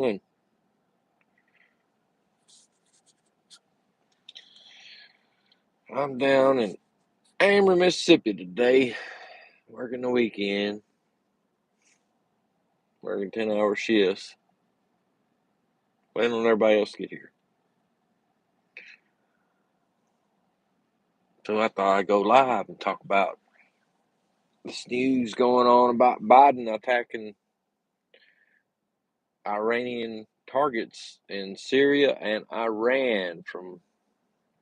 Hmm. I'm down in Amory, Mississippi today, working the weekend, working 10-hour shifts, waiting on everybody else to get here. So I thought I'd go live and talk about this news going on about Biden attacking Iranian targets in Syria and Iran. From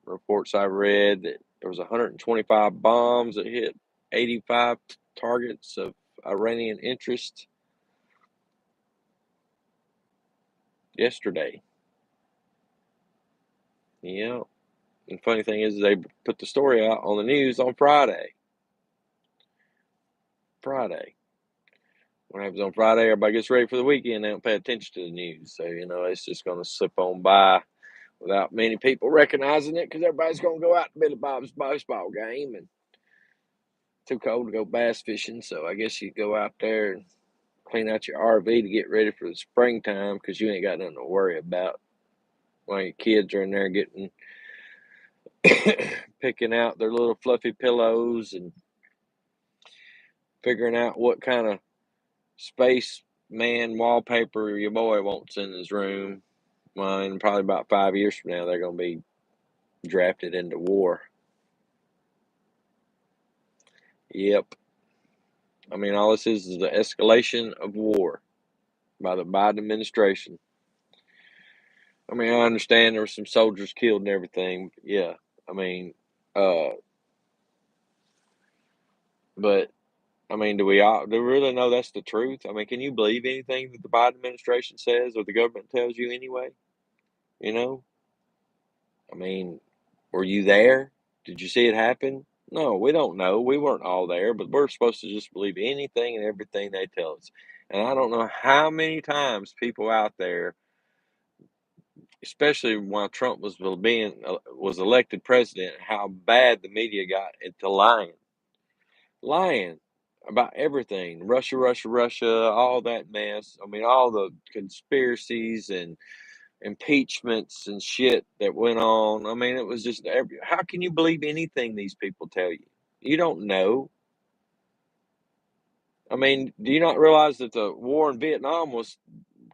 reports I read, that there was 125 bombs that hit 85 targets of Iranian interest yesterday. Yeah. And funny thing is, they put the story out on the news on Friday. What happens on Friday, everybody gets ready for the weekend. They don't pay attention to the news. So, it's just going to slip on by without many people recognizing it, because everybody's going to go out to Billy Bob's baseball game, and too cold to go bass fishing. So I guess you go out there and clean out your RV to get ready for the springtime, because you ain't got nothing to worry about while your kids are in there getting picking out their little fluffy pillows and figuring out what kind of space man wallpaper your boy wants in his room. Well, in probably about 5 years from now, they're going to be drafted into war. Yep. I mean, all this is the escalation of war by the Biden administration. I mean, I understand there were some soldiers killed and everything. Yeah. I mean, uh, but I mean, do we really know that's the truth? I mean, can you believe anything that the Biden administration says or the government tells you anyway? You know, I mean, were you there? Did you see it happen? No, we don't know. We weren't all there, but we're supposed to just believe anything and everything they tell us. And I don't know how many times people out there, especially while Trump was elected president, how bad the media got into lying about everything. Russia, Russia, Russia, all that mess. I mean, all the conspiracies and impeachments and shit that went on. I mean, it was just how can you believe anything these people tell you? You don't know. I mean, do you not realize that the war in Vietnam was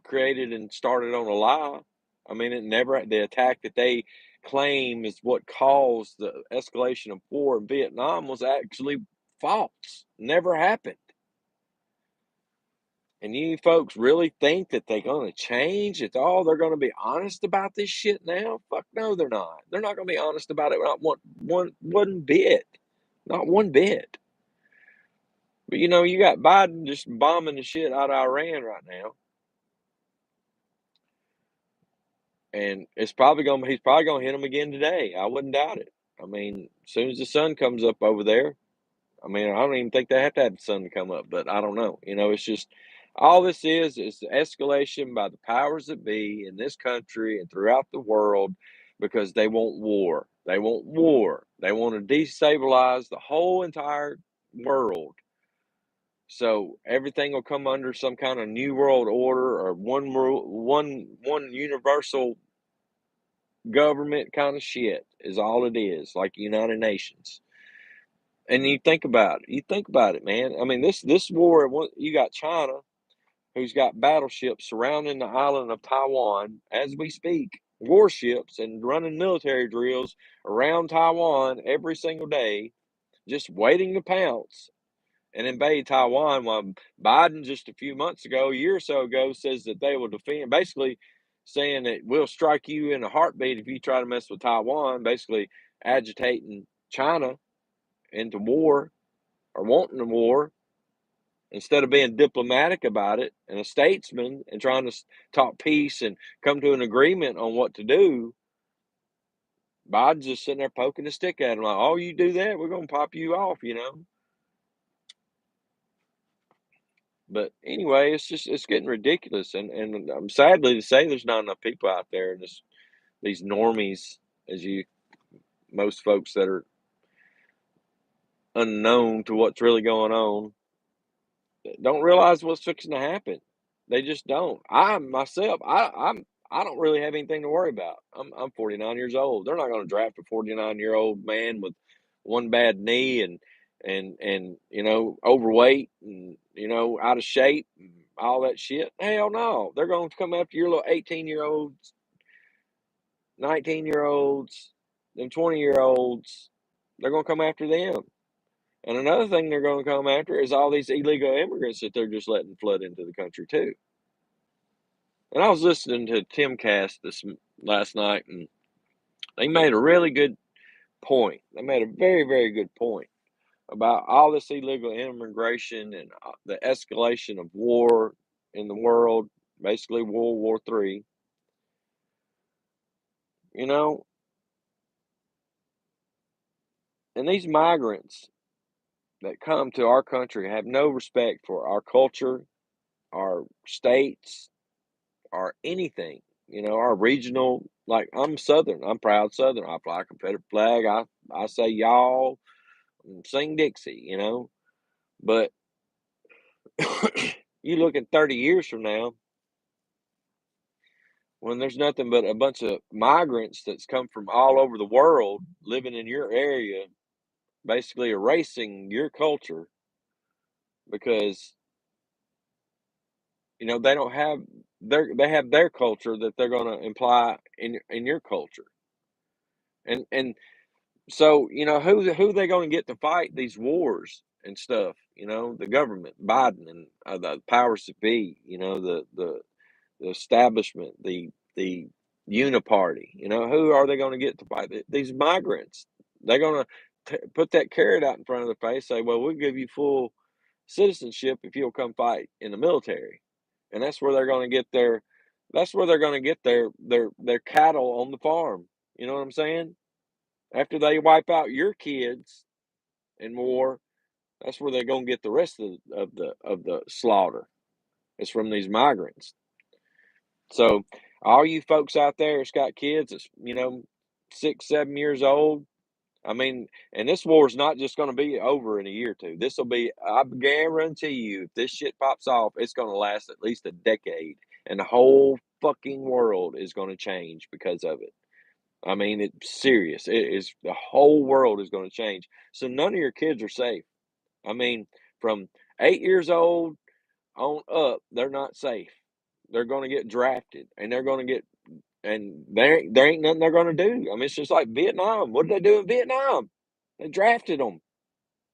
created and started on a lie? I mean, the attack that they claim is what caused the escalation of war in Vietnam was actually false. Never happened. And you folks really think that they're going to change? They're going to be honest about this shit now? Fuck no, they're not. They're not going to be honest about it. Not one bit. Not one bit. But you got Biden just bombing the shit out of Iran right now, and he's probably gonna hit them again today. I wouldn't doubt it. I mean, as soon as the sun comes up over there, I mean, I don't even think they have to have the sun to come up, but I don't know. It's just all this is the escalation by the powers that be in this country and throughout the world, because they want war. They want war. They want to destabilize the whole entire world. So everything will come under some kind of new world order, or one world, one universal government kind of shit is all it is, like United Nations. And you think about it, man. I mean, this war, you got China, who's got battleships surrounding the island of Taiwan as we speak, warships, and running military drills around Taiwan every single day, just waiting to pounce and invade Taiwan. While Biden, just a few months ago, a year or so ago, says that they will defend, basically saying that we'll strike you in a heartbeat if you try to mess with Taiwan, basically agitating China into war, or wanting a war, instead of being diplomatic about it and a statesman and trying to talk peace and come to an agreement on what to do. Biden's just sitting there poking a stick at him like, oh, you do that, we're going to pop you off. But anyway, it's getting ridiculous, and sadly to say, there's not enough people out there, these normies, as you most folks that are unknown to what's really going on, don't realize what's fixing to happen. They just don't. I myself, I don't really have anything to worry about. I'm 49 years old. They're not going to draft a 49-year-old man with one bad knee and overweight and out of shape and all that shit. Hell no. They're going to come after your little 18-year-olds, 19-year-olds, them 20-year-olds. They're going to come after them. And another thing they're going to come after is all these illegal immigrants that they're just letting flood into the country too. And I was listening to Timcast last night, and they made a really good point. They made a very, very good point about all this illegal immigration and the escalation of war in the world, basically World War III. You know, and these migrants that come to our country have no respect for our culture, our states, or anything. Our regional, like I'm Southern, I'm proud Southern. I fly a Confederate flag. I say y'all and sing Dixie. But you look at 30 years from now, when there's nothing but a bunch of migrants that's come from all over the world living in your area, basically erasing your culture because they don't have they have their culture that they're going to imply in your culture. And so, who they going to get to fight these wars and stuff? The government, Biden, and the powers that be. The establishment, the uniparty. Who are they going to get to fight these migrants? They're going to put that carrot out in front of their face, say, "Well, we'll give you full citizenship if you'll come fight in the military," and that's where they're going to get their. That's where they're going to get their cattle on the farm. You know what I'm saying? After they wipe out your kids in war, that's where they're gonna get the rest of the slaughter. It's from these migrants. So all you folks out there that's got kids that's 6, 7 years old. I mean, and this war is not just going to be over in a year or two. This will be. I guarantee you, if this shit pops off, it's going to last at least a decade, and the whole fucking world is going to change because of it. I mean, it's serious. It is the whole world is going to change. So none of your kids are safe. I mean, from 8 years old on up, they're not safe. They're going to get drafted, and they're going to get, and there ain't nothing they're going to do. I mean, it's just like Vietnam. What did they do in Vietnam? They drafted them,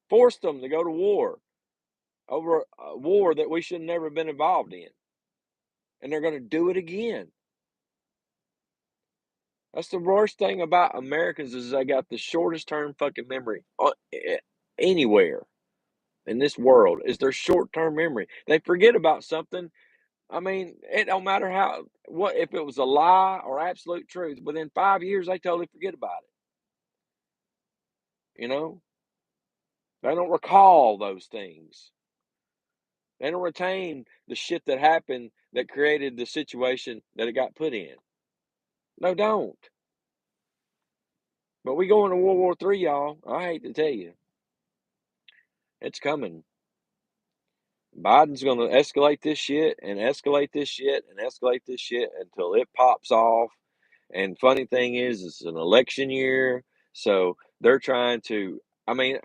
forced them to go to war over a war that we should have never been involved in, and they're going to do it again. That's the worst thing about Americans is they got the shortest term fucking memory anywhere in this world is their short term memory. They forget about something. I mean, it don't matter what if it was a lie or absolute truth. Within 5 years, they totally forget about it. They don't recall those things. They don't retain the shit that happened that created the situation that it got put in. No, don't. But we going to World War III, y'all. I hate to tell you, it's coming. Biden's going to escalate this shit and escalate this shit and escalate this shit until it pops off. And funny thing is, it's an election year, so they're trying to. I mean,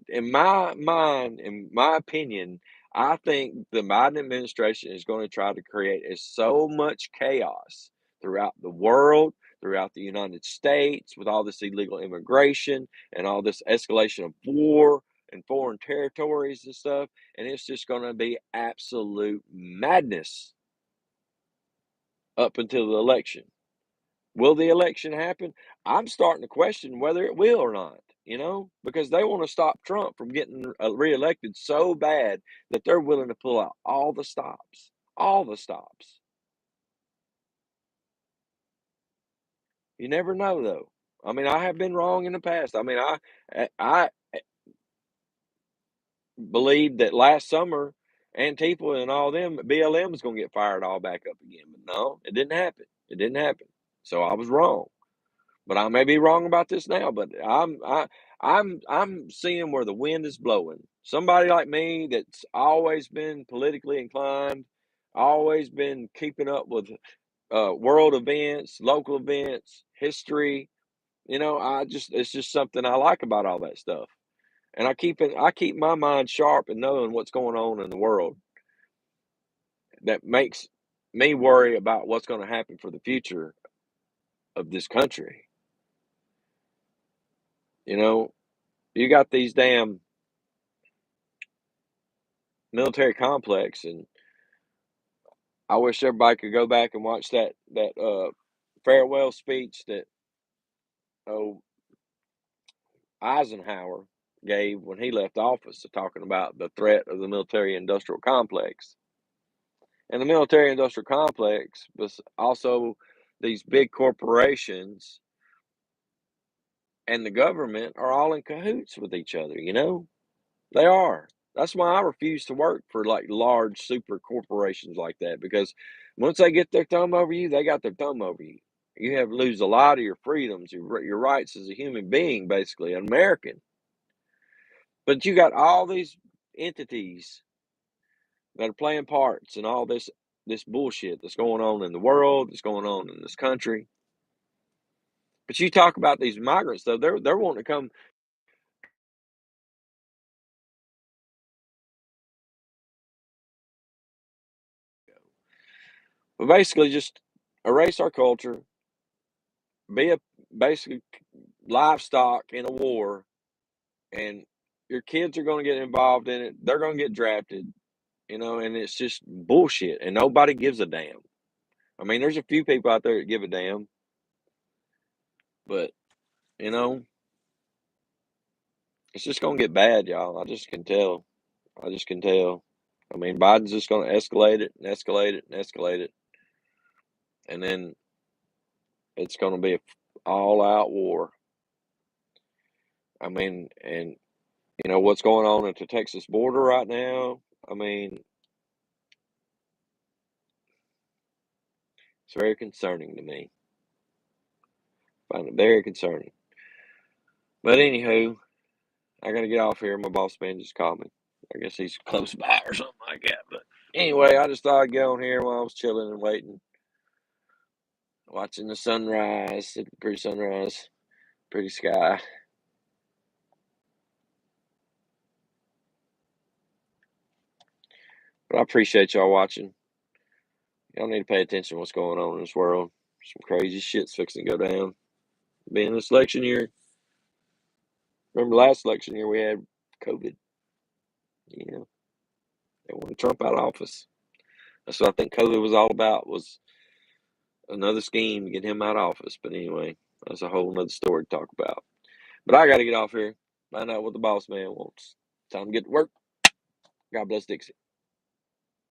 in my mind, in my opinion, I think the Biden administration is going to try to create so much chaos throughout the world, throughout the United States, with all this illegal immigration and all this escalation of war and foreign territories and stuff. And it's just going to be absolute madness up until the election. Will the election happen? I'm starting to question whether it will or not, because they want to stop Trump from getting reelected so bad that they're willing to pull out all the stops. All the stops. You never know, though. I mean, I have been wrong in the past. I mean, I believed that last summer Antifa and all them BLM was going to get fired all back up again, but no, it didn't happen. It didn't happen. So I was wrong. But I may be wrong about this now, but I'm seeing where the wind is blowing. Somebody like me that's always been politically inclined, Always been keeping up with world events, local events, history. It's just something I like about all that stuff. And I keep my mind sharp and knowing what's going on in the world. That makes me worry about what's going to happen for the future of this country. You know, you got these damn military complex, and I wish everybody could go back and watch that farewell speech that oh Eisenhower gave when he left office, talking about the threat of the military industrial complex. And the military industrial complex was also these big corporations and the government are all in cahoots with each other, They are. That's why I refuse to work for like large super corporations like that, because once they get their thumb over you, they got their thumb over you. You have lose a lot of your freedoms, your rights as a human being, basically, an American. But you got all these entities that are playing parts in all this bullshit that's going on in the world, that's going on in this country. But you talk about these migrants, though, they're wanting to come. But basically just erase our culture, be a basically livestock in a war, and your kids are going to get involved in it. They're going to get drafted, and it's just bullshit, and nobody gives a damn. I mean, there's a few people out there that give a damn, but you know, it's just going to get bad, y'all. I just can tell. I just can tell. I mean, Biden's just going to escalate it and escalate it and escalate it, and then it's going to be a all-out war. I mean, and what's going on at the Texas border right now. I mean, it's very concerning to me. I find it very concerning. But anywho, I gotta get off here. My boss man just called me. I guess he's close by or something like that. But anyway, I just thought I'd get on here while I was chilling and waiting, watching the sunrise, the pretty sunrise, pretty sky. But I appreciate y'all watching. Y'all need to pay attention to what's going on in this world. Some crazy shit's fixing to go down. Being this election year. Remember last election year we had COVID. Yeah, they wanted Trump out of office. That's what I think COVID was all about, was another scheme to get him out of office. But anyway, that's a whole nother story to talk about. But I got to get off here, find out what the boss man wants. Time to get to work. God bless Dixie.